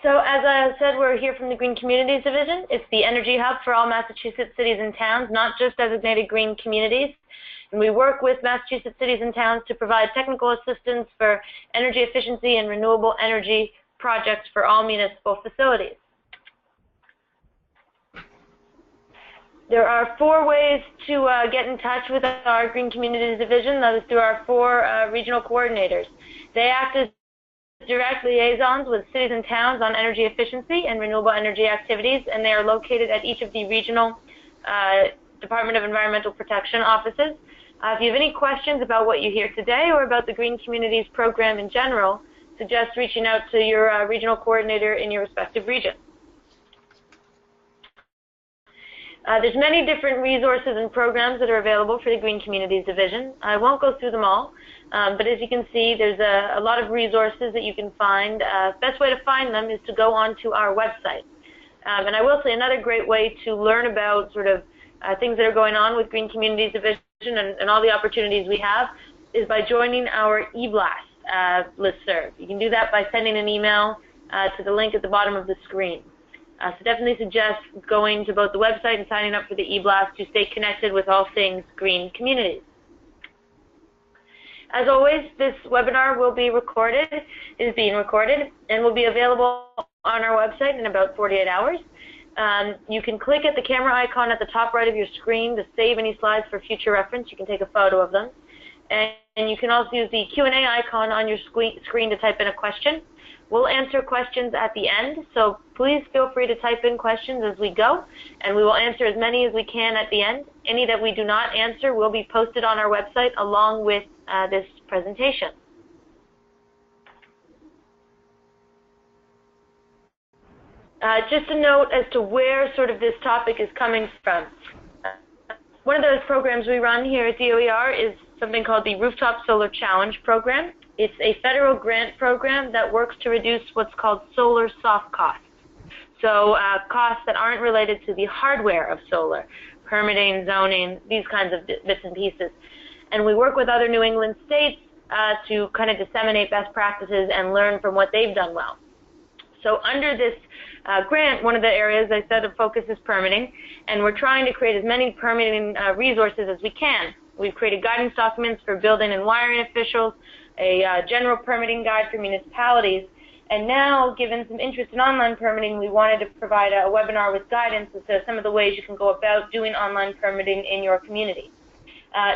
So as I said, we're here from the Green Communities Division. It's the energy hub for all Massachusetts cities and towns, not just designated green communities. And we work with Massachusetts cities and towns to provide technical assistance for energy efficiency and renewable energy projects for all municipal facilities. There are 4 ways to get in touch with our Green Communities Division. That is through our 4 regional coordinators. They act as direct liaisons with cities and towns on energy efficiency and renewable energy activities, and they are located at each of the regional Department of Environmental Protection offices. If you have any questions about what you hear today or about the Green Communities program in general, suggest reaching out to your regional coordinator in your respective region. There's many different resources and programs that are available for the Green Communities Division. I won't go through them all, but as you can see, there's a lot of resources that you can find. Best way to find them is to go onto our website. And I will say another great way to learn about sort of things that are going on with Green Communities Division and all the opportunities we have is by joining our eBlast listserv. You can do that by sending an email to the link at the bottom of the screen. So definitely suggest going to both the website and signing up for the eBlast to stay connected with all things green communities. As always, this webinar will be recorded, is being recorded, and will be available on our website in about 48 hours. You can click at the camera icon at the top right of your screen to save any slides for future reference. You can take a photo of them. And you can also use the Q&A icon on your screen to type in a question. We'll answer questions at the end, so please feel free to type in questions as we go, and we will answer as many as we can at the end. Any that we do not answer will be posted on our website along with this presentation. Just a note as to where sort of this topic is coming from. One of those programs we run here at DOER is something called the Rooftop Solar Challenge program. It's a federal grant program that works to reduce what's called solar soft costs. So costs that aren't related to the hardware of solar, permitting, zoning, these kinds of bits and pieces. And we work with other New England states to kind of disseminate best practices and learn from what they've done well. So under this grant, one of the areas I said of focus is permitting, and we're trying to create as many permitting resources as we can. We've created guidance documents for building and wiring officials, a general permitting guide for municipalities, and now, given some interest in online permitting, we wanted to provide a webinar with guidance as to some of the ways you can go about doing online permitting in your community.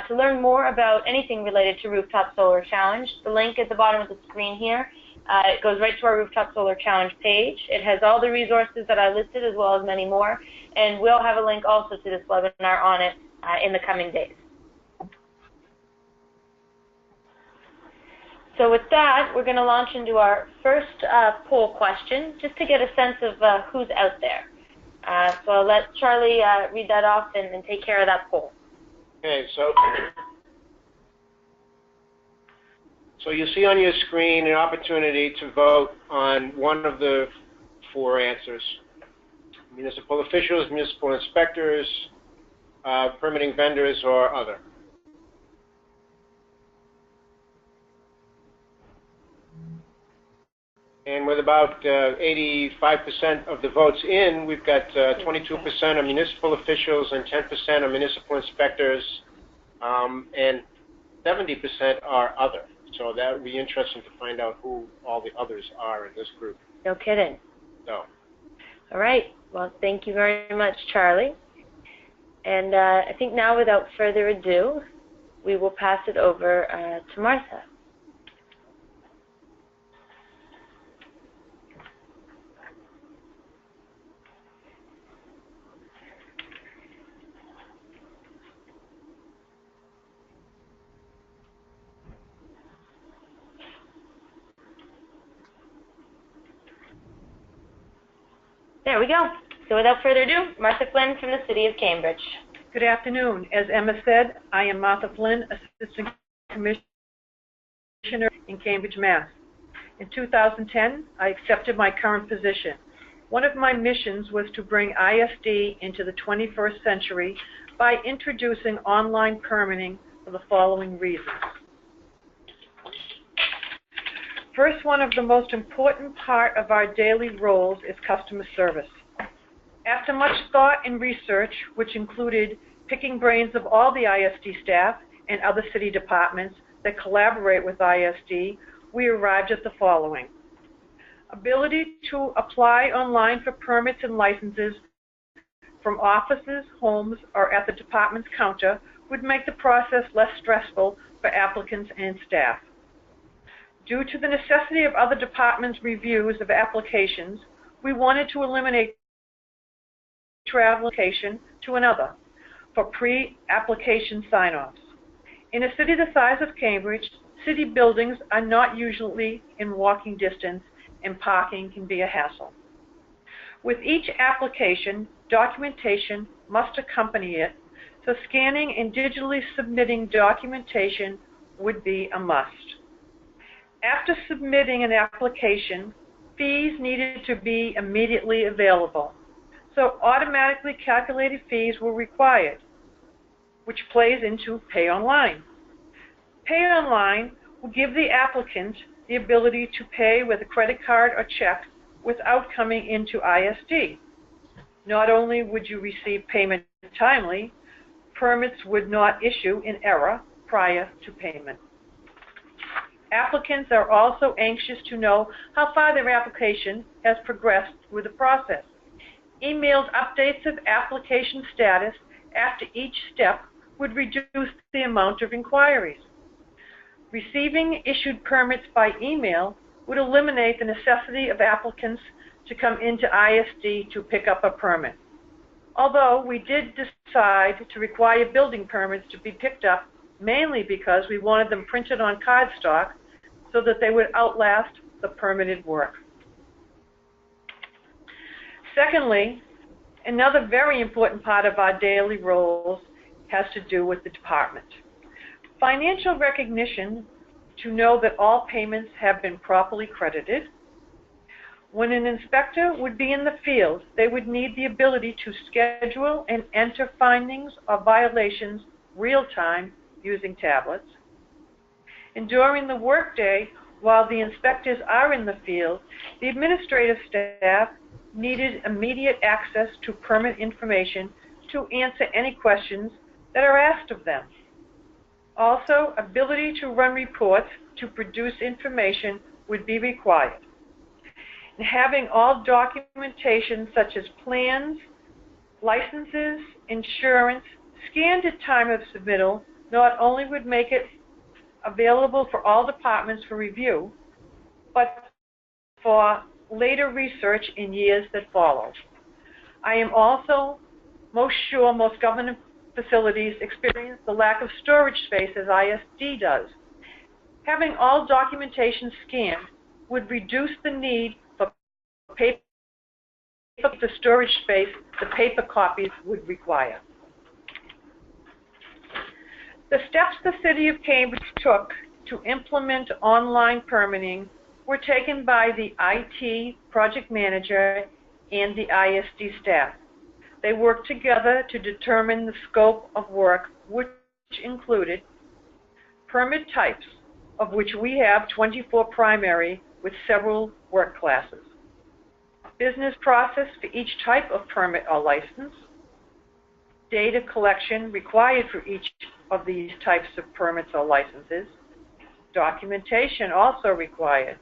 To learn more about anything related to Rooftop Solar Challenge, the link at the bottom of the screen here, it goes right to our Rooftop Solar Challenge page. It has all the resources that I listed as well as many more, and we'll have a link also to this webinar on it in the coming days. So with that, we're going to launch into our first poll question, just to get a sense of who's out there. So I'll let Charlie read that off and take care of that poll. Okay, so you see on your screen an opportunity to vote on one of the 4 answers: municipal officials, municipal inspectors, permitting vendors, or other. And with about 85% of the votes in, we've got 22% of municipal officials and 10% of municipal inspectors, and 70% are other. So that would be interesting to find out who all the others are in this group. No kidding. So. All right. Well, thank you very much, Charlie. And I think now, without further ado, we will pass it over to Martha. There we go. So without further ado, Martha Flynn from the City of Cambridge. Good afternoon. As Emma said, I am Martha Flynn, Assistant Commissioner in Cambridge, Mass. In 2010, I accepted my current position. One of my missions was to bring ISD into the 21st century by introducing online permitting for the following reasons. first one of the most important part of our daily roles is customer service. After much thought and research, which included picking brains of all the ISD staff and other city departments that collaborate with ISD, we arrived at the following. Ability to apply online for permits and licenses from offices, homes, or at the department's counter would make the process less stressful for applicants and staff. Due to the necessity of other departments' reviews of applications, we wanted to eliminate travel location to another for pre-application sign-offs. In a city the size of Cambridge, city buildings are not usually in walking distance, and parking can be a hassle. With each application, documentation must accompany it, so scanning and digitally submitting documentation would be a must. After submitting an application, fees needed to be immediately available, so automatically calculated fees were required, which plays into Pay Online. Pay Online will give the applicant the ability to pay with a credit card or check without coming into ISD. Not only would you receive payment timely, permits would not issue in error prior to payment. Applicants are also anxious to know how far their application has progressed through the process. Emailed updates of application status after each step would reduce the amount of inquiries. Receiving issued permits by email would eliminate the necessity of applicants to come into ISD to pick up a permit. Although we did decide to require building permits to be picked up mainly because we wanted them printed on cardstock so that they would outlast the permitted work. Secondly, another very important part of our daily roles has to do with the department. Financial recognition to know that all payments have been properly credited. When an inspector would be in the field, they would need the ability to schedule and enter findings of violations real-time using tablets. And during the workday, while the inspectors are in the field, the administrative staff needed immediate access to permit information to answer any questions that are asked of them. Also, ability to run reports to produce information would be required. And having all documentation such as plans, licenses, insurance, scanned at time of submittal not only would make it available for all departments for review, but for later research in years that follow. I am also most sure most government facilities experience the lack of storage space as ISD does. Having all documentation scanned would reduce the need for paper, the storage space the paper copies would require. The steps the City of Cambridge took to implement online permitting were taken by the IT project manager and the ISD staff. They worked together to determine the scope of work, which included permit types, of which we have 24 primary with several work classes, business process for each type of permit or license, data collection required for each of these types of permits or licenses, documentation also required,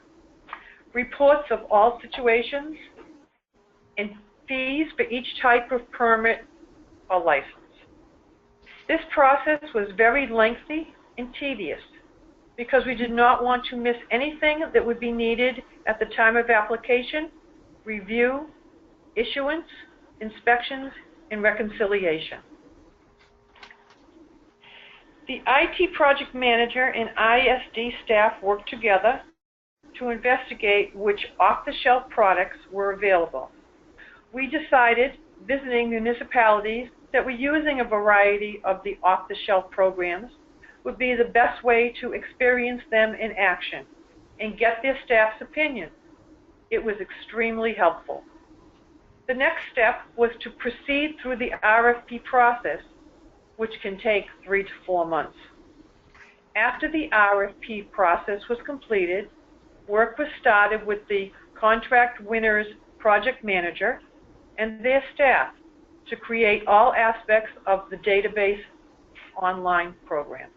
reports of all situations, and fees for each type of permit or license. This process was very lengthy and tedious because we did not want to miss anything that would be needed at the time of application, review, issuance, inspections, and reconciliation. The IT project manager and ISD staff worked together to investigate which off-the-shelf products were available. We decided, visiting municipalities that were using a variety of the off-the-shelf programs, would be the best way to experience them in action and get their staff's opinion. It was extremely helpful. The next step was to proceed through the RFP process, which can take 3 to 4 months. After the RFP process was completed, work was started with the contract winner's project manager and their staff to create all aspects of the database online program,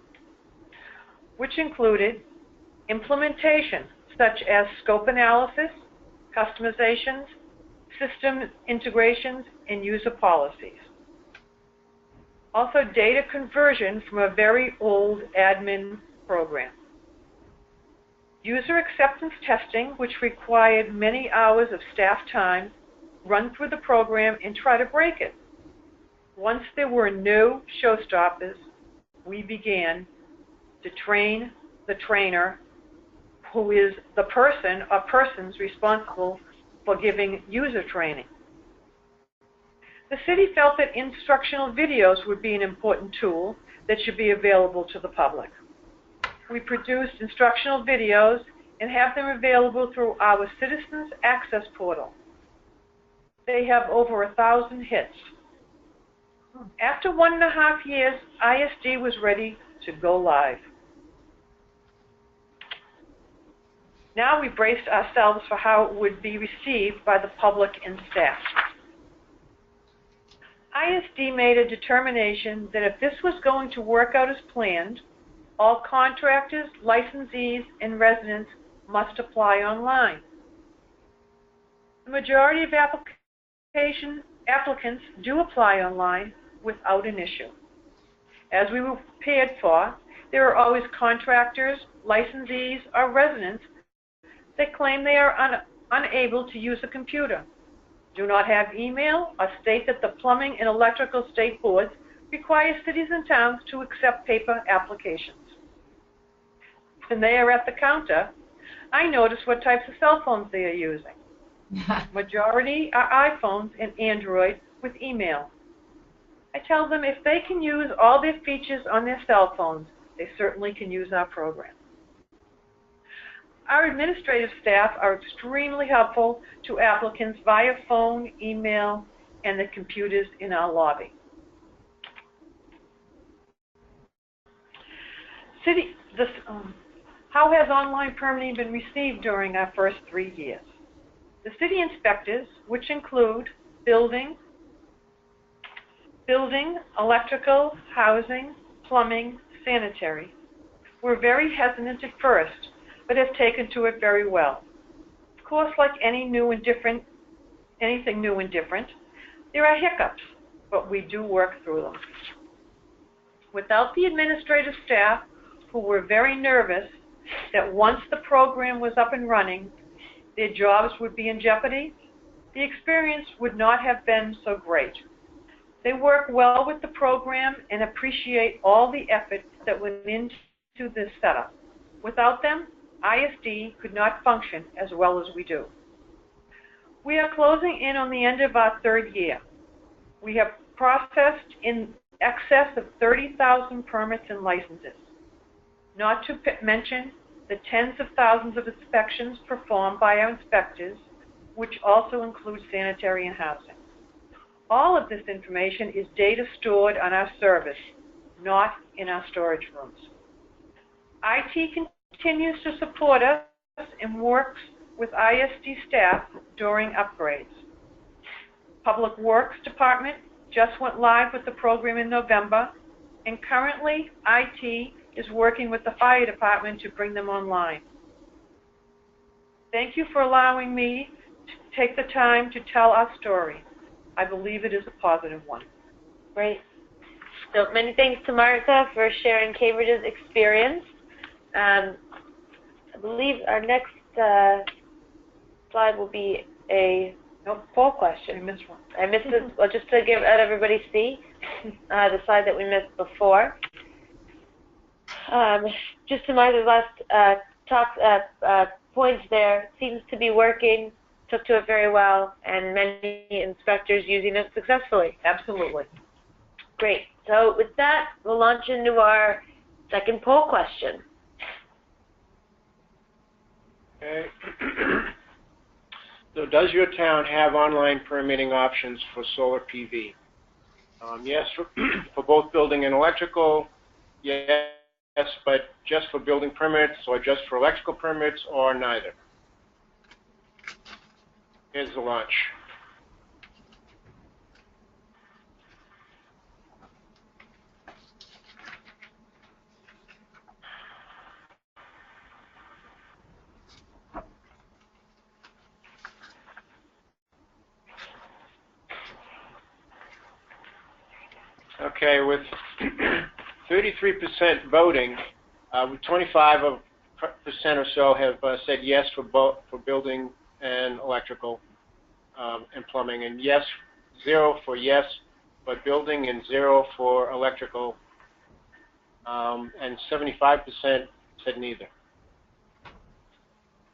which included implementation such as scope analysis, customizations, system integrations, and user policies. Also, data conversion from a very old admin program. User acceptance testing, which required many hours of staff time, run through the program and try to break it. Once there were no showstoppers, we began to train the trainer, who is the person or persons responsible for giving user training. The city felt that instructional videos would be an important tool that should be available to the public. We produced instructional videos and have them available through our Citizens Access portal. They have over 1,000 hits. After 1.5 years, ISD was ready to go live. Now we braced ourselves for how it would be received by the public and staff. ISD made a determination that if this was going to work out as planned, all contractors, licensees, and residents must apply online. The majority of applicants do apply online without an issue. As we were prepared for, there are always contractors, licensees, or residents that claim they are unable to use a computer, do not have email, or state that the plumbing and electrical state boards require cities and towns to accept paper applications. When they are at the counter, I notice what types of cell phones they are using. Majority are iPhones and Android with email. I tell them if they can use all their features on their cell phones, they certainly can use our program. Our administrative staff are extremely helpful to applicants via phone, email, and the computers in our lobby. How has online permitting been received during our first 3 years? The city inspectors, which include building, electrical, housing, plumbing, sanitary, were very hesitant at first, but have taken to it very well. Of course, like anything new and different, there are hiccups, but we do work through them. Without the administrative staff, who were very nervous that once the program was up and running, their jobs would be in jeopardy, the experience would not have been so great. They work well with the program and appreciate all the effort that went into this setup. Without them, ISD could not function as well as we do. We are closing in on the end of our 3rd year. We have processed in excess of 30,000 permits and licenses, not to mention the tens of thousands of inspections performed by our inspectors, which also include sanitary and housing. All of this information is data stored on our servers, not in our storage rooms. IT continues to support us and works with ISD staff during upgrades. Public Works Department just went live with the program in November, and currently IT is working with the Fire Department to bring them online. Thank you for allowing me to take the time to tell our story. I believe it is a positive one. Great. So many thanks to Martha for sharing Cambridge's experience. I believe our next slide will be a poll question. I missed one. I missed it. Well, just to let everybody see the slide that we missed before. Just to Martha's last points there, seems to be working, took to it very well, and many inspectors using it successfully. Absolutely. Great. So with that, we'll launch into our second poll question. Okay. So does your town have online permitting options for solar PV? Yes, for both building and electrical. Yes, but just for building permits, or just for electrical permits, or neither? Here's the launch. Okay, with 33% voting, with 25% or so have said yes for building and electrical and plumbing, and yes, 0 for yes, but building, and 0 for electrical, and 75% said neither.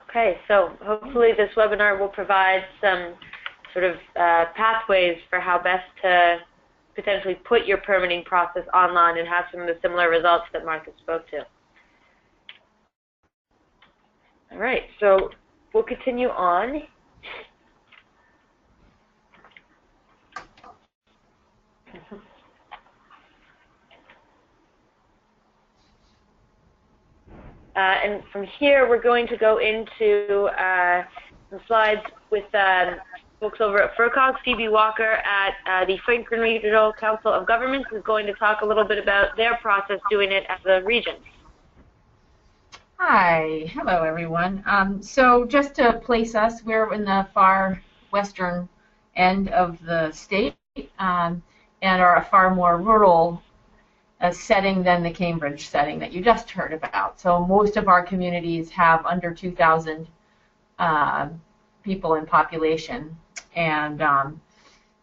Okay, so hopefully this webinar will provide some sort of pathways for how best to potentially put your permitting process online and have some of the similar results that Martha spoke to. All right, so we'll continue on. And from here, we're going to go into some slides with folks over at FERCOG. Phoebe Walker at the Franklin Regional Council of Governments is going to talk a little bit about their process doing it as a region. Hi, hello everyone. So just to place us, we're in the far western end of the state and are a far more rural setting than the Cambridge setting that you just heard about. So most of our communities have under 2,000 people in population, and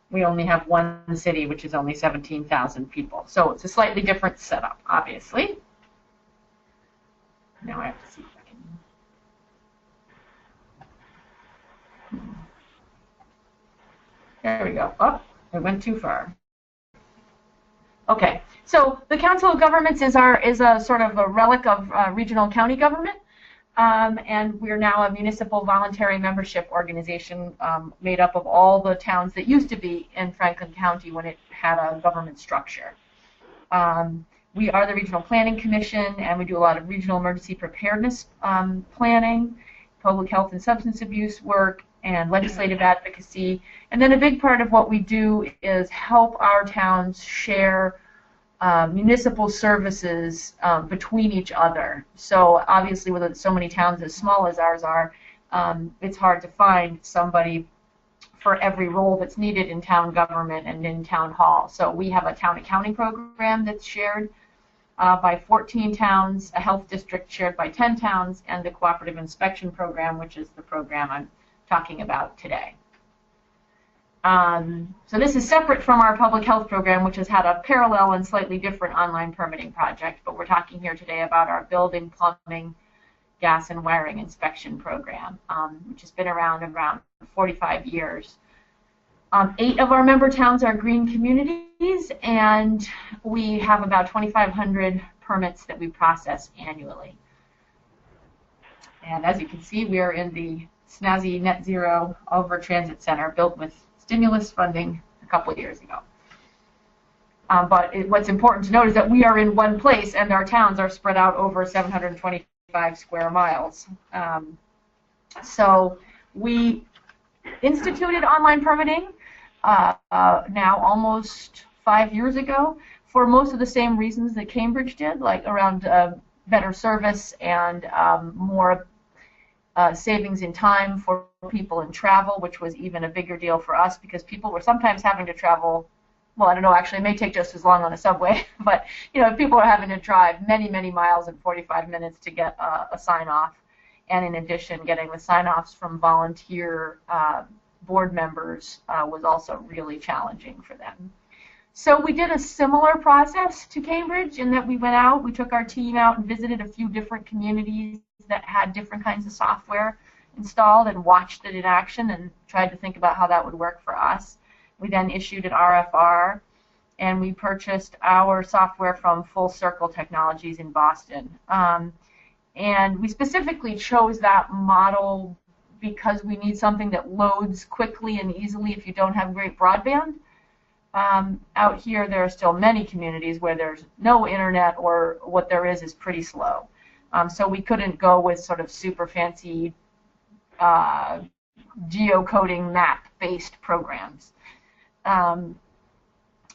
we only have one city which is only 17,000 people. So it's a slightly different setup, obviously. Now I have to see if I can. There we go. Oh, it went too far. Okay, so the Council of Governments is a sort of a relic of regional county government, and we're now a municipal voluntary membership organization made up of all the towns that used to be in Franklin County when it had a government structure. We are the Regional Planning Commission, and we do a lot of regional emergency preparedness planning, public health and substance abuse work, and legislative advocacy. And then a big part of what we do is help our towns share municipal services between each other. So obviously with so many towns as small as ours are, it's hard to find somebody for every role that's needed in town government and in town hall. So we have a town accounting program that's shared by 14 towns, a health district shared by 10 towns, and the cooperative inspection program, which is the program I'm talking about today. So this is separate from our public health program, which has had a parallel and slightly different online permitting project, but we're talking here today about our building, plumbing, gas, and wiring inspection program, which has been around 45 years. 8 of our member towns are green communities, and we have about 2,500 permits that we process annually. And as you can see, we are in the snazzy Net Zero Over Transit Center built with stimulus funding a couple of years ago. But what's important to note is that we are in one place, and our towns are spread out over 725 square miles. So we instituted online permitting now almost 5 years ago for most of the same reasons that Cambridge did, like around better service and more savings in time for people in travel, which was even a bigger deal for us because people were sometimes having to travel, well, I don't know, actually it may take just as long on a subway, but you know, people are having to drive many, many miles in 45 minutes to get a sign-off, and in addition, getting the sign-offs from volunteer board members was also really challenging for them. So we did a similar process to Cambridge in that we went out, we took our team out and visited a few different communities that had different kinds of software installed and watched it in action and tried to think about how that would work for us. We then issued an RFR, and we purchased our software from Full Circle Technologies in Boston. And we specifically chose that model because we need something that loads quickly and easily if you don't have great broadband. Out here, there are still many communities where there's no internet, or what there is pretty slow. So we couldn't go with sort of super fancy geocoding map-based programs. And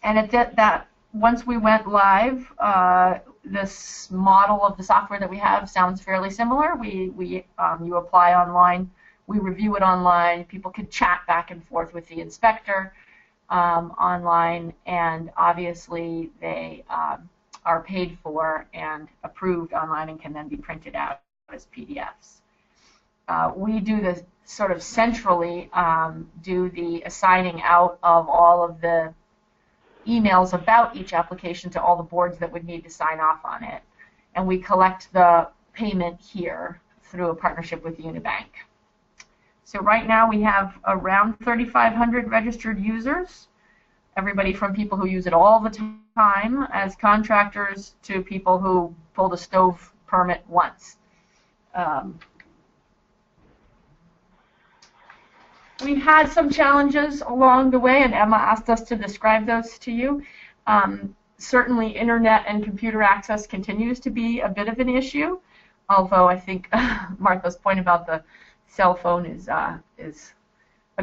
at that, once we went live, this model of the software that we have sounds fairly similar. You apply online, we review it online, people can chat back and forth with the inspector online, and obviously they are paid for and approved online and can then be printed out as PDFs. We do this sort of centrally, do the assigning out of all of the emails about each application to all the boards that would need to sign off on it. And we collect the payment here through a partnership with Unibank. So right now we have around 3,500 registered users, everybody from people who use it all the time as contractors to people who pulled a stove permit once. We've had some challenges along the way, and Emma asked us to describe those to you. Certainly, internet and computer access continues to be a bit of an issue, although I think Martha's point about the cell phone is a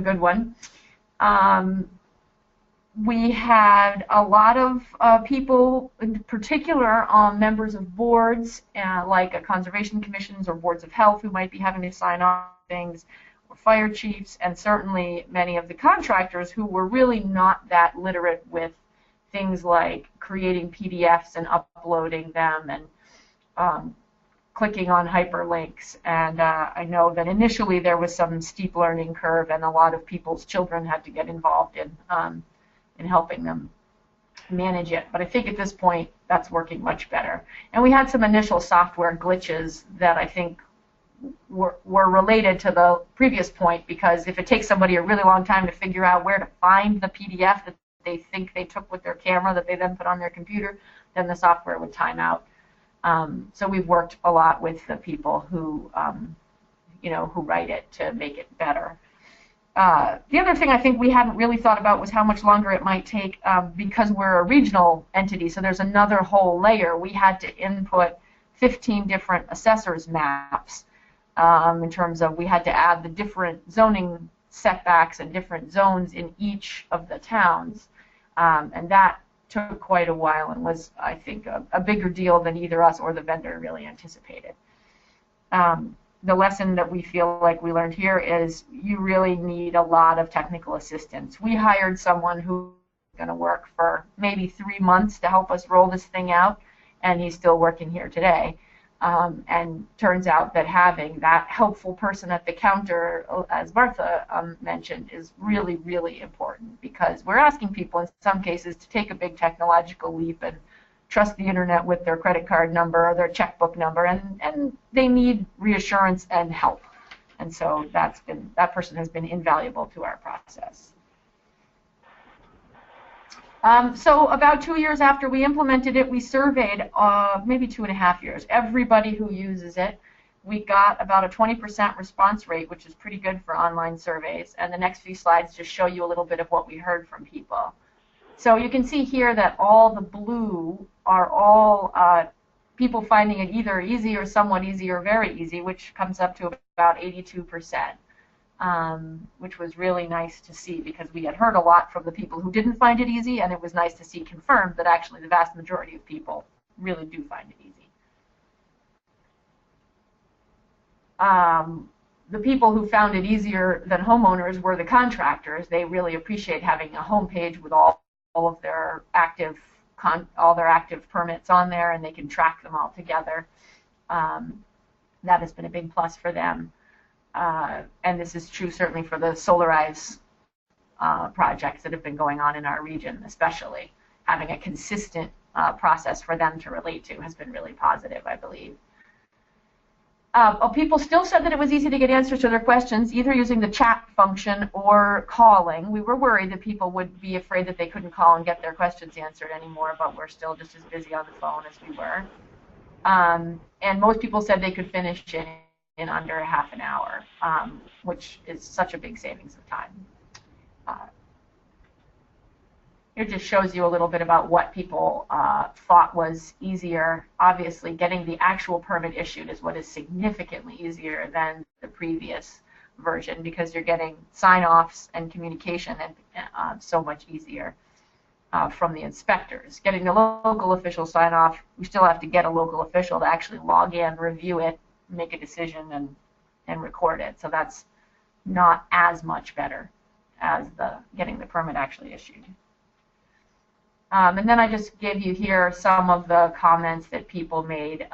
good one. We had a lot of people, in particular members of boards, like conservation commissions or boards of health, who might be having to sign off things, fire chiefs, and certainly many of the contractors who were really not that literate with things like creating PDFs and uploading them and clicking on hyperlinks. And I know that initially there was some steep learning curve, and a lot of people's children had to get involved in helping them manage it. But I think at this point that's working much better. And we had some initial software glitches that I think were related to the previous point, because if it takes somebody a really long time to figure out where to find the PDF that they think they took with their camera that they then put on their computer, then the software would time out. So we've worked a lot with the people who, who write it to make it better. The other thing I think we hadn't really thought about was how much longer it might take, because we're a regional entity, so there's another whole layer. We had to input 15 different assessors maps. In terms of, we had to add the different zoning setbacks and different zones in each of the towns, and that took quite a while and was, I think, a bigger deal than either us or the vendor really anticipated. The lesson that we feel like we learned here is you really need a lot of technical assistance. We hired someone who was going to work for maybe 3 months to help us roll this thing out, and he's still working here today. And turns out that having that helpful person at the counter, as Martha mentioned, is really, really important, because we're asking people in some cases to take a big technological leap and trust the internet with their credit card number or their checkbook number, and they need reassurance and help. And so that person has been invaluable to our process. So about 2 years after we implemented it, we surveyed, maybe 2.5 years, everybody who uses it. We got about a 20% response rate, which is pretty good for online surveys. And the next few slides just show you a little bit of what we heard from people. So you can see here that all the blue are all people finding it either easy or somewhat easy or very easy, which comes up to about 82%. Which was really nice to see, because we had heard a lot from the people who didn't find it easy, and it was nice to see confirmed that actually the vast majority of people really do find it easy. The people who found it easier than homeowners were the contractors. They really appreciate having a home page with all of their active permits on there, and they can track them all together. That has been a big plus for them. And this is true certainly for the Solarize projects that have been going on in our region, especially. Having a consistent process for them to relate to has been really positive, I believe. People still said that it was easy to get answers to their questions, either using the chat function or calling. We were worried that people would be afraid that they couldn't call and get their questions answered anymore, but we're still just as busy on the phone as we were. And most people said they could finish in under half an hour, which is such a big savings of time. it just shows you a little bit about what people thought was easier. Obviously, getting the actual permit issued is what is significantly easier than the previous version, because you're getting sign-offs and communication and so much easier from the inspectors. Getting the local official sign-off, we still have to get a local official to actually log in, review it, make a decision, and record it. So that's not as much better as getting the permit actually issued. And then I just give you here some of the comments that people made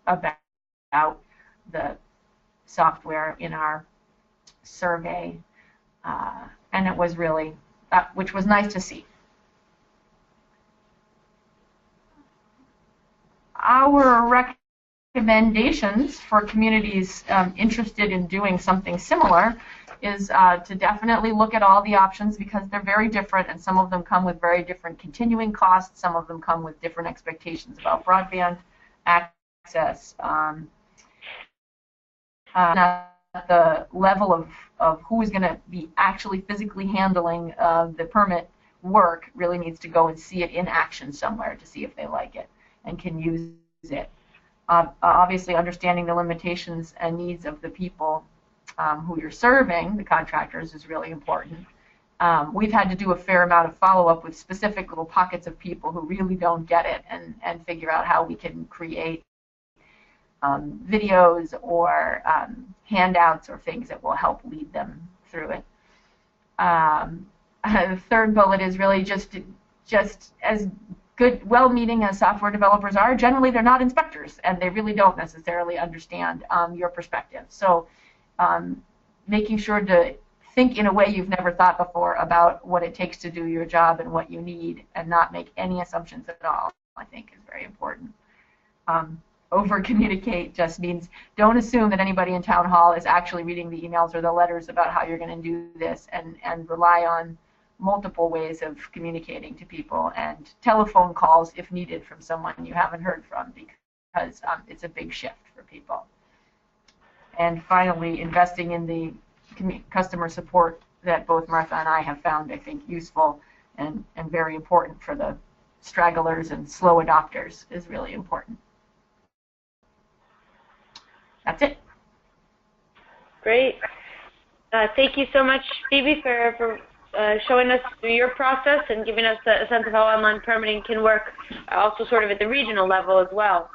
about the software in our survey, and it was really, which was nice to see. Our recommendations for communities interested in doing something similar is to definitely look at all the options, because they're very different, and some of them come with very different continuing costs. Some of them come with different expectations about broadband access. The level of who is going to be actually physically handling the permit work really needs to go and see it in action somewhere to see if they like it and can use it. Obviously, understanding the limitations and needs of the people who you're serving, the contractors, is really important. We've had to do a fair amount of follow-up with specific little pockets of people who really don't get it, and figure out how we can create videos or handouts or things that will help lead them through it. The third bullet is really just as good, well-meaning as software developers are, generally they're not inspectors, and they really don't necessarily understand your perspective. So making sure to think in a way you've never thought before about what it takes to do your job and what you need, and not make any assumptions at all, I think is very important. Over-communicate just means don't assume that anybody in town hall is actually reading the emails or the letters about how you're going to do this, and rely on multiple ways of communicating to people, and telephone calls if needed from someone you haven't heard from, because it's a big shift for people. And finally, investing in the customer support that both Martha and I have found, I think, useful and very important for the stragglers and slow adopters is really important. That's it. Great. Thank you so much, Phoebe, for showing us through your process and giving us a sense of how online permitting can work, also sort of at the regional level as well.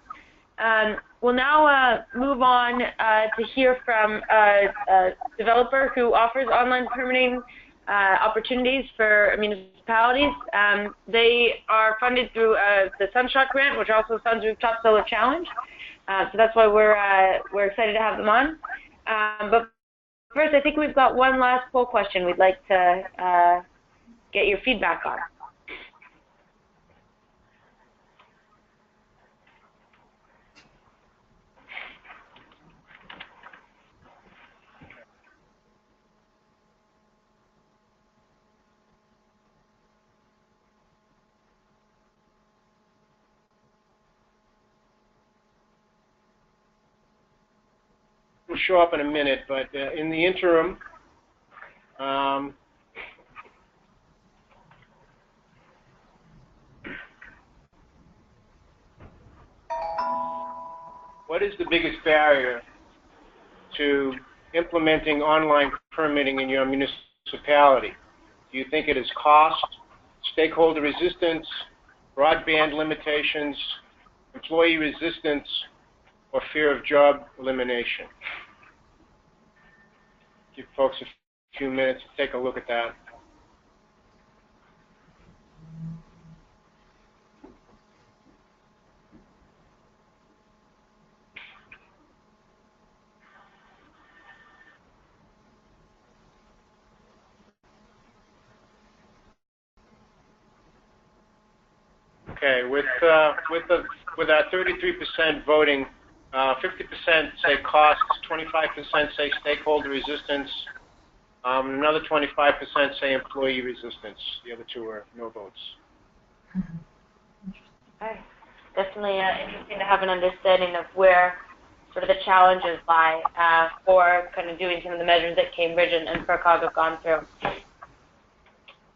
We'll now move on to hear from a developer who offers online permitting opportunities for municipalities. They are funded through the Sunshot Grant, which also funds Rooftop Solar Challenge. So that's why we're excited to have them on. But first, I think we've got one last poll question we'd like to get your feedback on. Will show up in a minute, but in the interim, what is the biggest barrier to implementing online permitting in your municipality? Do you think it is cost, stakeholder resistance, broadband limitations, employee resistance, or fear of job elimination? Give folks a few minutes to take a look at that. Okay, with our 33% voting, 50% say costs, 25% say stakeholder resistance, another 25% say employee resistance. The other two are no votes. Okay. Definitely interesting to have an understanding of where sort of the challenges lie for kind of doing some of the measures that Cambridge and FERCog have gone through.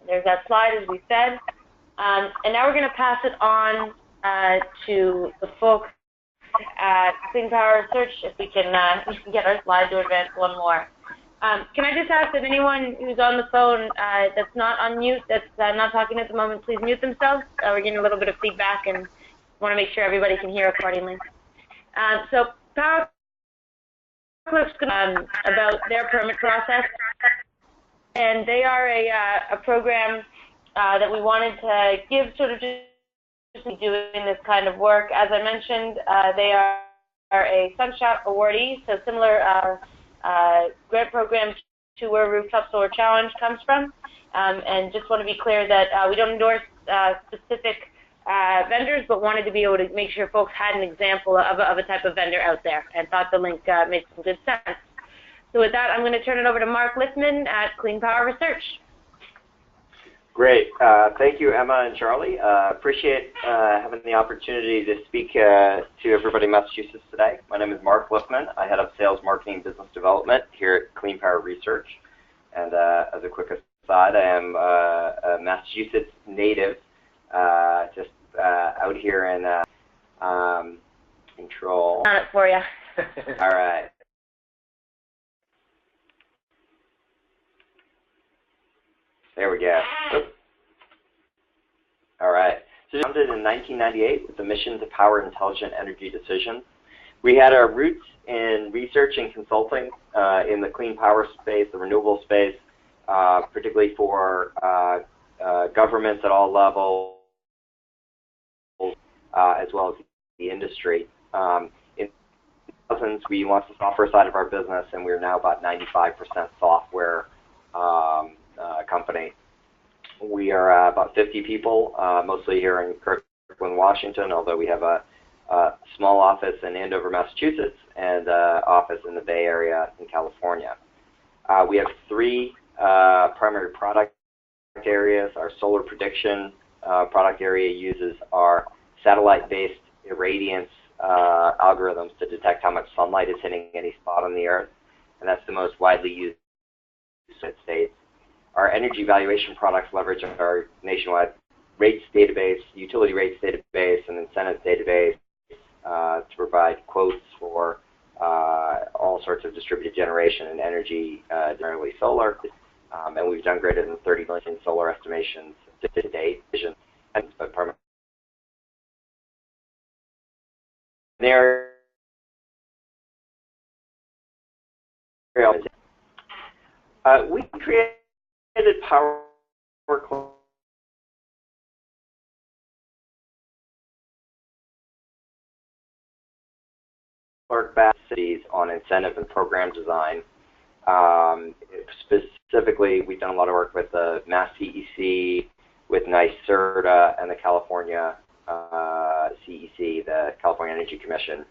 There's that slide, as we said. And now we're going to pass it on to the folks at Clean Power Research, if we can get our slide to advance one more. Can I just ask that anyone who's on the phone that's not on mute, that's not talking at the moment, please mute themselves? We're getting a little bit of feedback and want to make sure everybody can hear accordingly. So Power Clerk's about their permit process, and they are a program that we wanted to give sort of just doing this kind of work. As I mentioned, they are a Sunshot awardee, so similar grant program to where Rooftop Solar Challenge comes from. And just want to be clear that we don't endorse specific vendors, but wanted to be able to make sure folks had an example of a type of vendor out there, and thought the link made some good sense. So with that, I'm going to turn it over to Mark Lippman at Clean Power Research. Great. Thank you, Emma and Charlie. Appreciate having the opportunity to speak to everybody in Massachusetts today. My name is Mark Lippman. I head up Sales, Marketing, and Business Development here at Clean Power Research. And as a quick aside, I am a Massachusetts native, just out here in Troll. On it for you. All right. There we go. Oops. All right. So founded in 1998 with the mission to power intelligent energy decisions. We had our roots in research and consulting in the clean power space, the renewable space, particularly for governments at all levels, as well as the industry. In 2000s, we launched the software side of our business, and we're now about 95% software company. We are about 50 people, mostly here in Kirkland, Washington, although we have a small office in Andover, Massachusetts, and an office in the Bay Area in California. We have three primary product areas. Our solar prediction product area uses our satellite-based irradiance algorithms to detect how much sunlight is hitting any spot on the Earth, and that's the most widely used in the United States. Our energy valuation products leverage our nationwide rates database, utility rates database, and incentives database to provide quotes for all sorts of distributed generation and energy, generally solar. And we've done greater than 30 million solar estimations to date. We created Power Clerk cities on incentive and program design. Specifically, we've done a lot of work with the Mass CEC, with NYSERDA, and the California CEC, the California Energy Commission,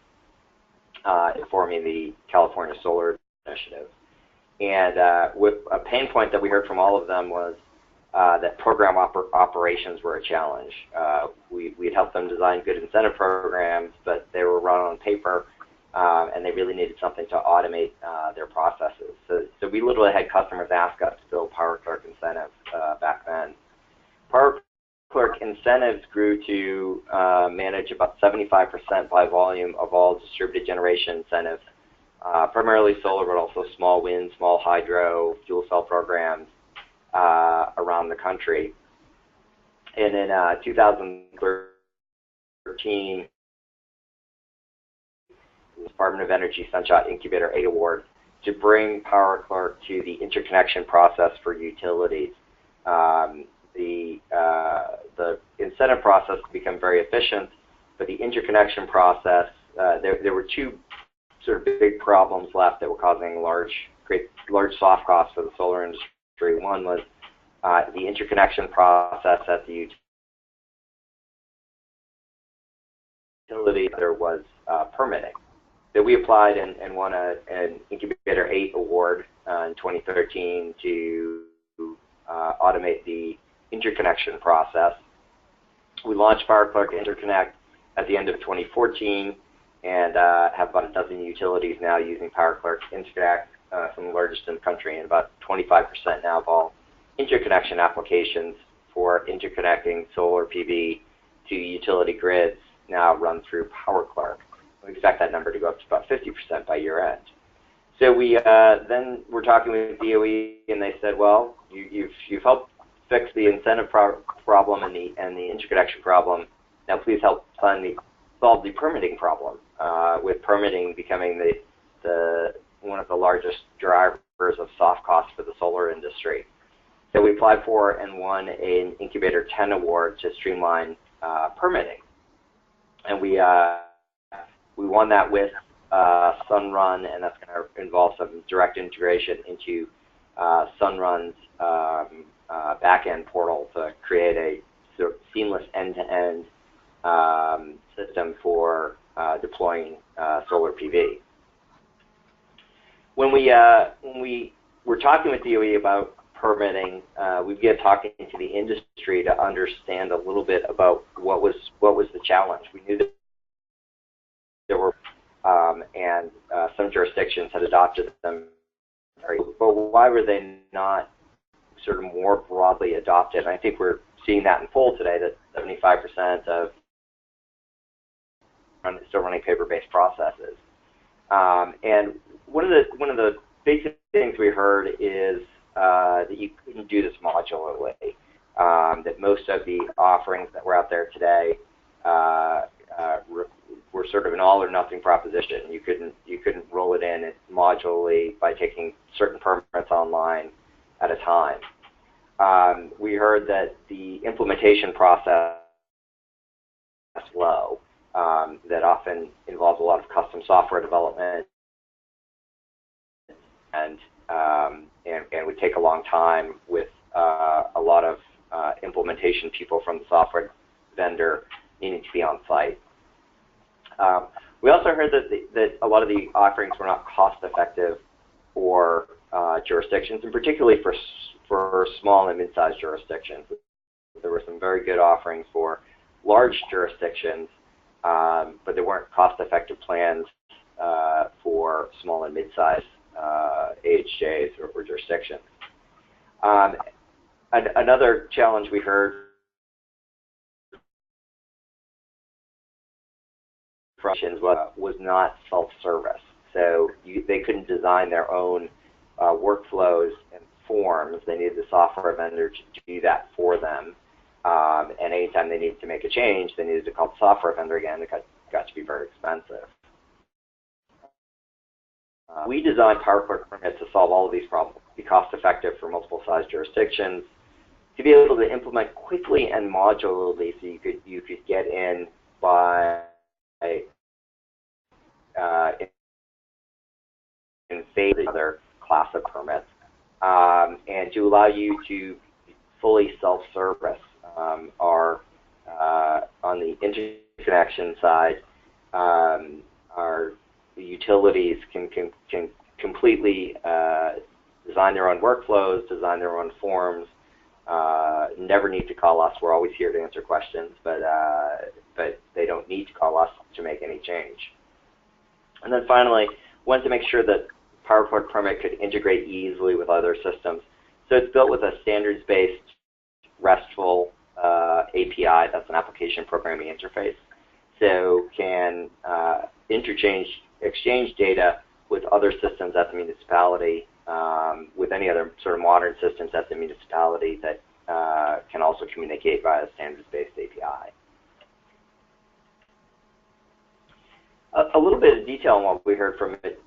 informing the California Solar Initiative. And with a pain point that we heard from all of them was that program operations were a challenge. We'd helped them design good incentive programs, but they were run on paper, and they really needed something to automate their processes. So we literally had customers ask us to build Power Clerk incentives back then. Power Clerk incentives grew to manage about 75% by volume of all distributed generation incentives, primarily solar, but also small wind, small hydro, fuel cell programs around the country. And in 2013, the Department of Energy Sunshot Incubator 8 Award to bring Power Clerk to the interconnection process for utilities. The incentive process could become very efficient, but the interconnection process, there were two sort of big problems left that were causing large soft costs for the solar industry. One was the interconnection process at the utility. There was permitting. So we applied and won an Incubator 8 award in 2013 to automate the interconnection process. We launched Power Clerk Interconnect at the end of 2014 and have about a dozen utilities now using Power Clerk Interconnect, some of the largest in the country, and about 25% now of all interconnection applications for interconnecting solar PV to utility grids now run through PowerClerk. We expect that number to go up to about 50% by year end. So we then we're talking with DOE, and they said, well, you've helped fix the incentive problem and the interconnection problem. Now please help solve the permitting problem, with permitting becoming the one of the largest drivers of soft costs for the solar industry. So we applied for and won an Incubator 10 award to streamline permitting, and we won that with Sunrun, and that's going to involve some direct integration into Sunrun's back-end portal to create a sort of seamless end-to-end system for deploying solar PV. When we were talking with DOE about permitting, we began talking to the industry to understand a little bit about what was the challenge. We knew that there were and some jurisdictions had adopted them, but why were they not sort of more broadly adopted? And I think we're seeing that in full today, that 75% of still running paper-based processes. And one of the basic things we heard is that you couldn't do this modularly. That most of the offerings that were out there today were sort of an all-or-nothing proposition. You couldn't roll it in modularly by taking certain permits online at a time. We heard that the implementation process is slow, that often involves a lot of custom software development, and would take a long time with a lot of implementation people from the software vendor needing to be on site. We also heard that a lot of the offerings were not cost-effective for jurisdictions, and particularly for small and mid-sized jurisdictions. There were some very good offerings for large jurisdictions, but there weren't cost-effective plans for small and mid-sized AHJs or jurisdictions. Another challenge we heard was not self-service. So they couldn't design their own workflows and forms. They needed the software vendor to do that for them. And anytime they needed to make a change, they needed to call the software vendor again. It got to be very expensive. We designed PowerClerk permits to solve all of these problems, be cost-effective for multiple size jurisdictions, to be able to implement quickly and modularly, so you could get in by in phase of other class of permits, and to allow you to fully self-service. On the interconnection side, the utilities can completely design their own workflows, design their own forms, never need to call us. We're always here to answer questions, but they don't need to call us to make any change. And then finally, wanted to make sure that PowerClerk permit could integrate easily with other systems. So it's built with a standards-based RESTful API, that's an application programming interface, so can exchange data with other systems at the municipality, with any other sort of modern systems at the municipality that can also communicate via a standards-based API. A little bit of detail on what we heard from it.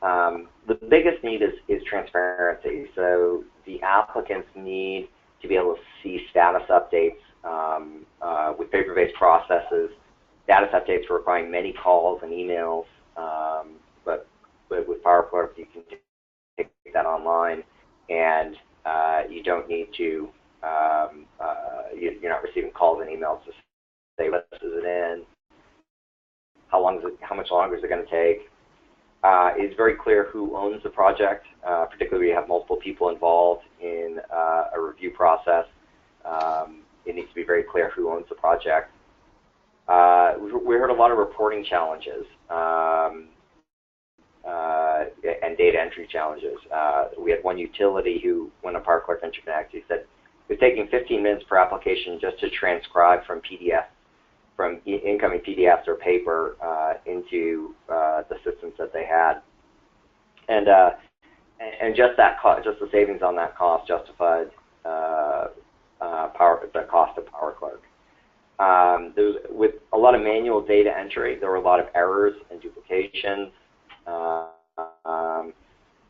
The biggest need is transparency. So the applicants need to be able to see status updates with paper-based processes. Status updates requiring many calls and emails, but with PowerClerk you can take that online, and you don't need to. You're not receiving calls and emails to say, "This is it in? How much longer is it going to take?" It's very clear who owns the project, particularly when you have multiple people involved in a review process. It needs to be very clear who owns the project. We heard a lot of reporting challenges. and data entry challenges. We had one utility who, when a PowerClerk interconnect, he said it was taking 15 minutes per application just to transcribe from incoming PDFs or paper into the systems that they had, and just the savings on that cost justified the cost of PowerClerk. With a lot of manual data entry, there were a lot of errors and duplications.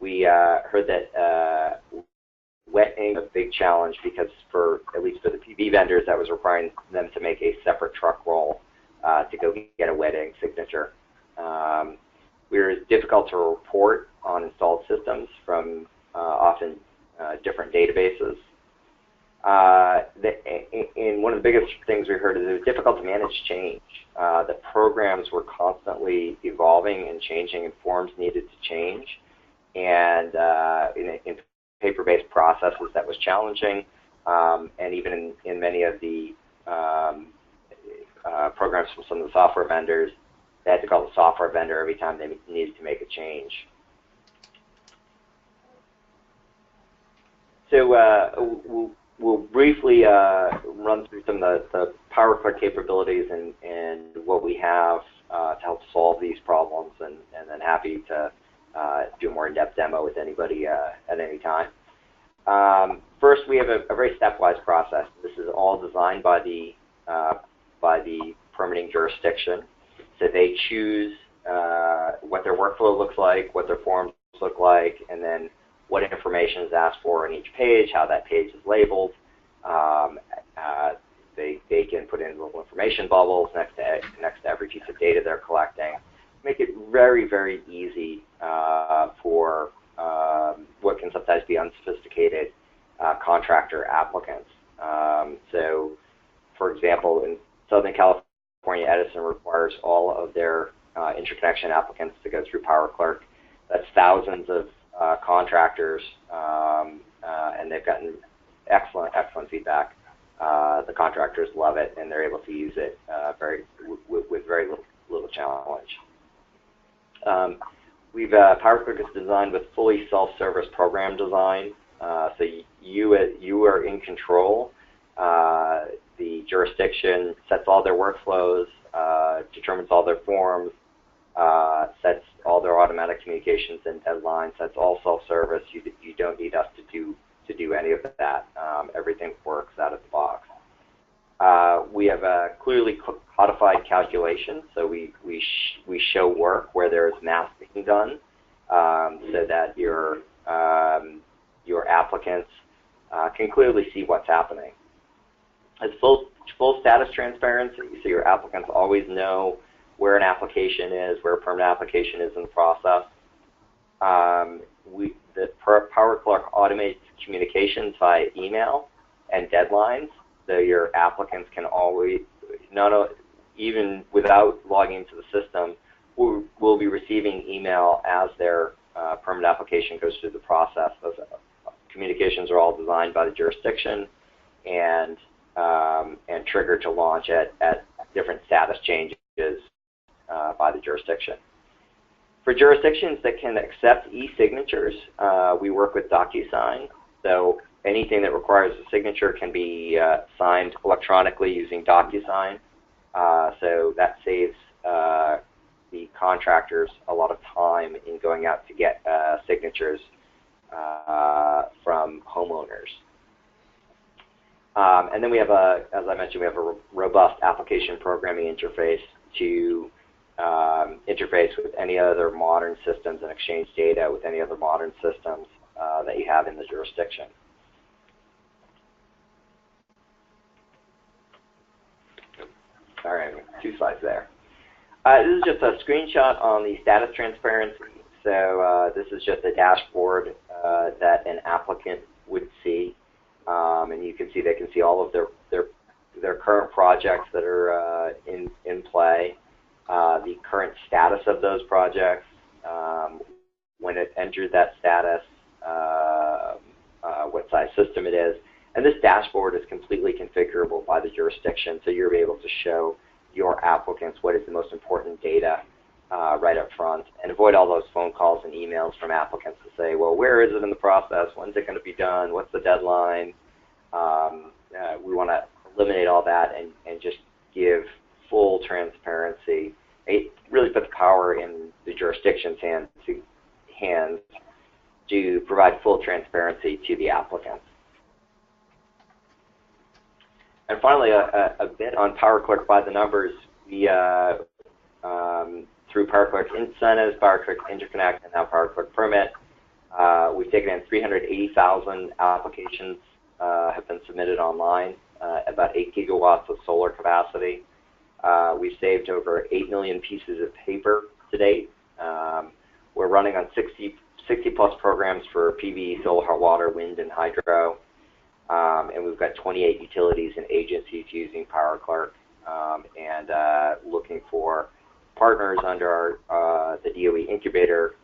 We heard that wet ink was a big challenge because at least for the PV vendors, that was requiring them to make a separate truck roll to go get a wet ink signature. We were difficult to report on installed systems from often different databases. And one of the biggest things we heard is it was difficult to manage change. The programs were constantly evolving and changing, and forms needed to change. And in paper-based processes, that was challenging. And even in many of the programs from some of the software vendors, they had to call the software vendor every time they needed to make a change. So we'll briefly run through some of the PowerClerk capabilities and what we have to help solve these problems, and then happy to do a more in-depth demo with anybody at any time. First, we have a very stepwise process. This is all designed by the permitting jurisdiction. So they choose what their workflow looks like, what their forms look like, and then what information is asked for on each page, how that page is labeled. They can put in little information bubbles next to every piece of data they're collecting. Make it very, very easy for what can sometimes be unsophisticated contractor applicants. So, for example, in Southern California, Edison requires all of their interconnection applicants to go through PowerClerk. That's thousands of contractors, and they've gotten excellent feedback. The contractors love it, and they're able to use it with very little challenge. PowerClerk is designed with fully self-service program design, so you are in control. The jurisdiction sets all their workflows, determines all their forms, sets all their automatic communications and deadlines. That's all self-service. You don't need us to do any of that. Everything works out of the box. We have a clearly codified calculation, so we show work where there is math being done, so that your applicants can clearly see what's happening. It's full status transparency, so your applicants always know where an application is, where a permit application is in the process. The PowerClerk automates communications via email and deadlines, so your applicants can always, even without logging into the system, will be receiving email as their permit application goes through the process. Those communications are all designed by the jurisdiction and triggered to launch at different status changes by the jurisdiction. For jurisdictions that can accept e-signatures, we work with DocuSign. So anything that requires a signature can be signed electronically using DocuSign. So that saves the contractors a lot of time in going out to get signatures from homeowners. And then we have as I mentioned, we have a robust application programming interface to interface with any other modern systems and exchange data with any other modern systems that you have in the jurisdiction. Sorry, 2 slides there. This is just a screenshot on the status transparency. So this is just a dashboard that an applicant would see, and you can see they can see all of their current projects that are in play, the current status of those projects, when it entered that status, what size system it is. And this dashboard is completely configurable by the jurisdiction, so you're able to show your applicants what is the most important data right up front, and avoid all those phone calls and emails from applicants to say, well, where is it in the process? When's it going to be done? What's the deadline? We want to eliminate all that and just give full transparency. It really put the power in the jurisdiction's hands to provide full transparency to the applicants. And finally, a bit on PowerClick by the numbers. We, through PowerClick Incentives, PowerClick Interconnect, and now PowerClick Permit, we've taken in 380,000 applications have been submitted online, about 8 gigawatts of solar capacity. We've saved over 8 million pieces of paper to date. We're running on 60 plus programs for PV, solar, hot water, wind, and hydro. And we've got 28 utilities and agencies using PowerClick and looking for partners under the DOE Incubator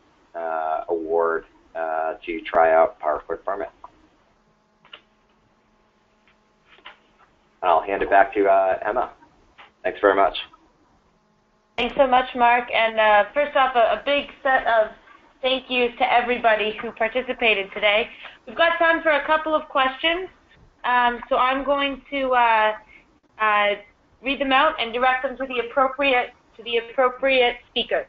Award to try out PowerClick Permit. I'll hand it back to Emma. Thanks very much. Thanks so much, Mark. And first off, a big set of thank yous to everybody who participated today. We've got time for a couple of questions, so I'm going to read them out and direct them to the appropriate speaker.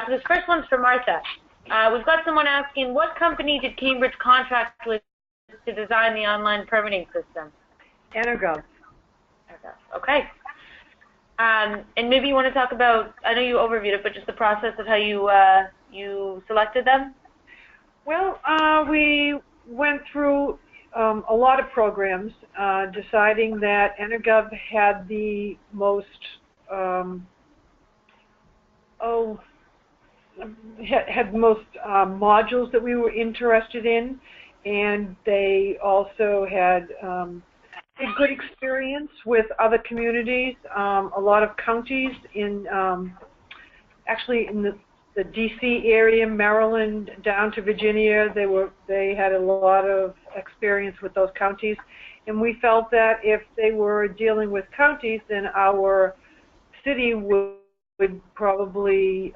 So this first one's for Martha. We've got someone asking, what company did Cambridge contract with to design the online permitting system? Energov. Okay. And maybe you want to talk about, I know you overviewed it, but just the process of how you selected them? Well, we went through a lot of programs, deciding that Energov had the most modules that we were interested in, and they also had a good experience with other communities. A lot of counties in actually in the D.C. area, Maryland, down to Virginia, they had a lot of experience with those counties, and we felt that if they were dealing with counties, then our city would probably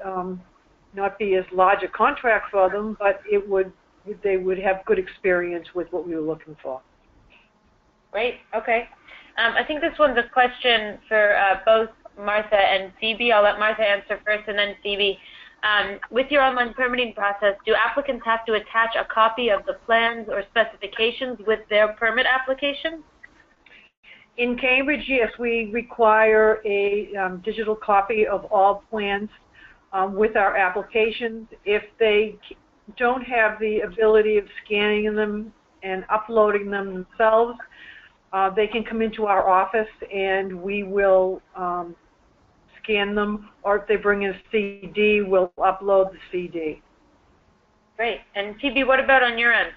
not be as large a contract for them, but they would have good experience with what we were looking for. Great. Okay. I think this one's a question for both Martha and Phoebe. I'll let Martha answer first, and then Phoebe. With your online permitting process, do applicants have to attach a copy of the plans or specifications with their permit application? In Cambridge, yes, we require a digital copy of all plans with our applications. If they don't have the ability of scanning them and uploading them themselves, they can come into our office and we will scan them, or if they bring in a CD, we'll upload the CD. Great. And Phoebe, what about on your end?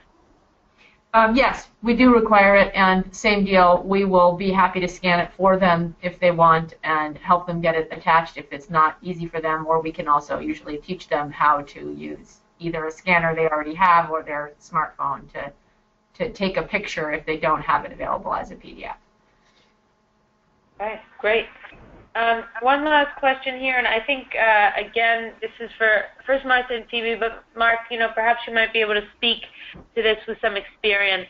Yes, we do require it, and same deal. We will be happy to scan it for them if they want and help them get it attached if it's not easy for them, or we can also usually teach them how to use either a scanner they already have or their smartphone to take a picture if they don't have it available as a PDF. All right, great. One last question here, and I think, again, this is for first Martha and Phoebe, but Mark, perhaps you might be able to speak to this with some experience.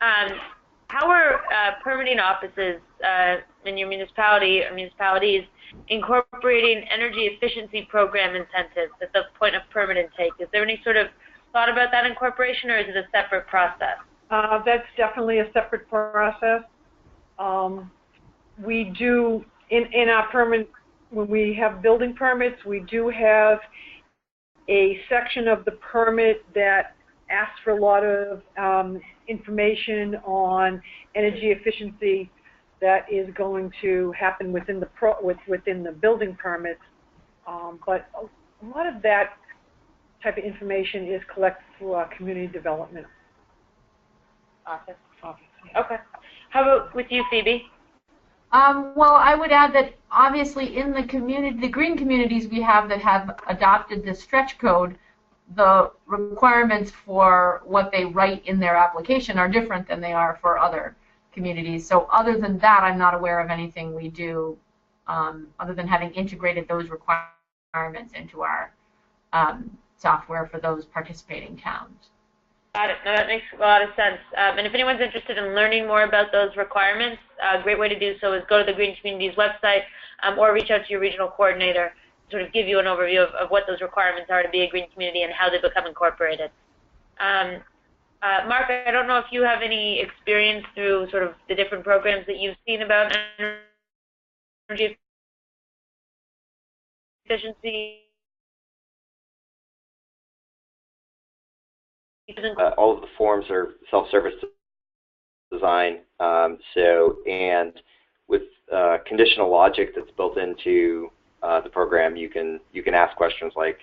How are permitting offices in your municipality or municipalities incorporating energy efficiency program incentives at the point of permit intake? Is there any sort of thought about that incorporation, or is it a separate process? That's definitely a separate process. We do, in our permit, when we have building permits, we do have a section of the permit that asks for a lot of information on energy efficiency that is going to happen within the building permits. But a lot of that type of information is collected through our community development office. Okay. How about with you, Phoebe? Well, I would add that obviously in the community, the green communities we have that have adopted the stretch code, the requirements for what they write in their application are different than they are for other communities. So other than that, I'm not aware of anything we do other than having integrated those requirements requirements into our software for those participating towns. Got it. No, that makes a lot of sense. And if anyone's interested in learning more about those requirements, a great way to do so is go to the Green Communities website or reach out to your regional coordinator to sort of give you an overview of what those requirements are to be a green community and how they become incorporated. Mark, I don't know if you have any experience through sort of the different programs that you've seen about energy efficiency. All of the forms are self-service design. And with conditional logic that's built into the program, you can ask questions like,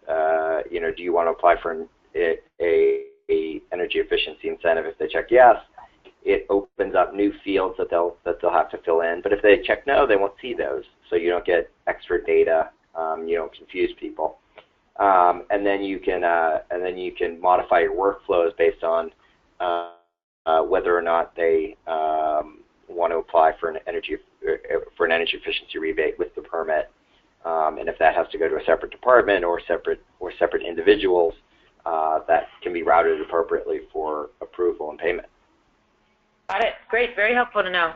do you want to apply for a energy efficiency incentive? If they check yes, it opens up new fields that they'll have to fill in. But if they check no, they won't see those, so you don't get extra data. You don't confuse people. And then you can modify your workflows based on whether or not they want to apply for an energy efficiency rebate with the permit, and if that has to go to a separate department or separate individuals, that can be routed appropriately for approval and payment. Got it. Great. Very helpful to know.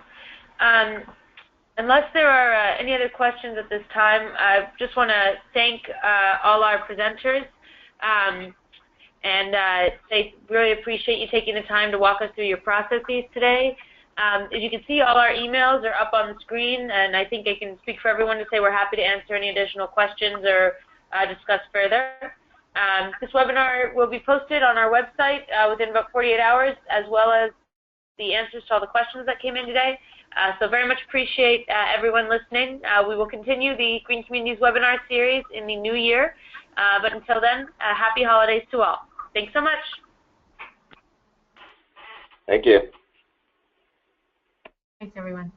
Unless there are any other questions at this time, I just want to thank all our presenters and say really appreciate you taking the time to walk us through your processes today. As you can see, all our emails are up on the screen, and I think I can speak for everyone to say we're happy to answer any additional questions or discuss further. This webinar will be posted on our website within about 48 hours, as well as the answers to all the questions that came in today. So very much appreciate everyone listening. We will continue the Green Communities webinar series in the new year. But until then, happy holidays to all. Thanks so much. Thank you. Thanks, everyone.